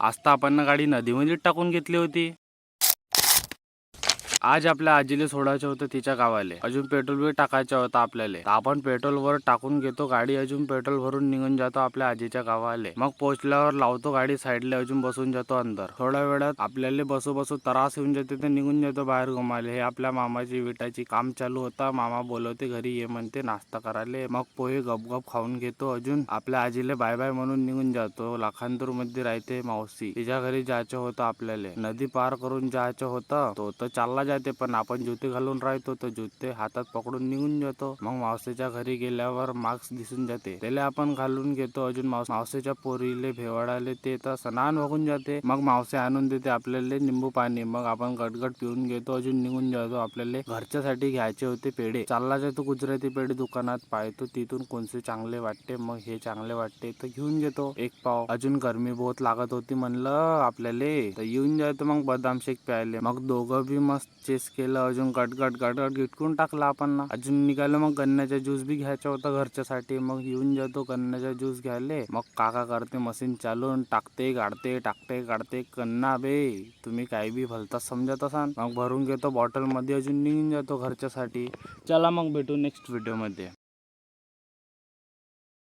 आज तर आपण गाडी नदीमध्ये टाकून घेतली होती. आज आपल्या आजीला सोडायचं होतं तिच्या गावाले. अजून पेट्रोल बी टाकायचं होतं आपल्याला. तर आपण पेट्रोल वर टाकून घेतो गाडी, अजून पेट्रोल भरून निघून जातो आपल्या आजीच्या गावाले. मग पोहोचल्यावर लावतो गाडी साईडला, अजून बसून जातो अंदर. थोड्या वेळात आपल्याला बसू बसू त्रास येऊन जाते तर निघून जातो बाहेर घुमाले. हे आपल्या मामाची विटाची काम चालू होता. मामा बोलवते घरी ये म्हणते नाश्ता करायला. मग पोहे गपगप खाऊन घेतो. अजून आपल्या आजीला बाय बाय म्हणून निघून जातो. लाखांदूर मध्ये राहते मावशी, तिच्या घरी जायचं होतं आपल्याला. नदी पार करून जायचं होतं. तो तर चालला जाते, पण आपण जुते घालून राहतो तर जुते हातात पकडून निघून जातो. मग मावशीच्या घरी गेल्यावर मास्क दिसून जाते, त्याला आपण घालून घेतो. अजून मावशीच्या पोरीले भेवाडाले ते तर स्नान होऊन जाते. मग मावशी आणून देते आपल्याला निंबू पाणी. मग आपण गटगट पिऊन घेतो, अजून निघून जातो. आपल्याला घरच्यासाठी घ्यायचे होते पेढे. चालला जातो गुजराती पेढे दुकानात, पाहतो तिथून कोणते चांगले वाटते. मग हे चांगले वाटते तर घेऊन घेतो एक पाव. अजून गरमी बहुत लागत होती म्हणलं आपल्याला, तर येऊन जातो मग बदाम शेक प्यायले. मग दोघं बी मस्त चेस केलं, अजून गटगट गिटकून टाकला आपण ना. अजून निघालो मग गन्नाचा ज्यूस बी घ्यायचा होता घरच्यासाठी. मग येऊन जातो गन्नाचा ज्यूस घ्यायले. मग काका करते मशीन चालून, टाकते काढते कन्ना बे, तुम्ही काही बी भलताच समजत असाल. मग भरून घेतो बॉटल मध्ये, अजून निघून जातो घरच्यासाठी. चला मग भेटू नेक्स्ट व्हिडिओ मध्ये.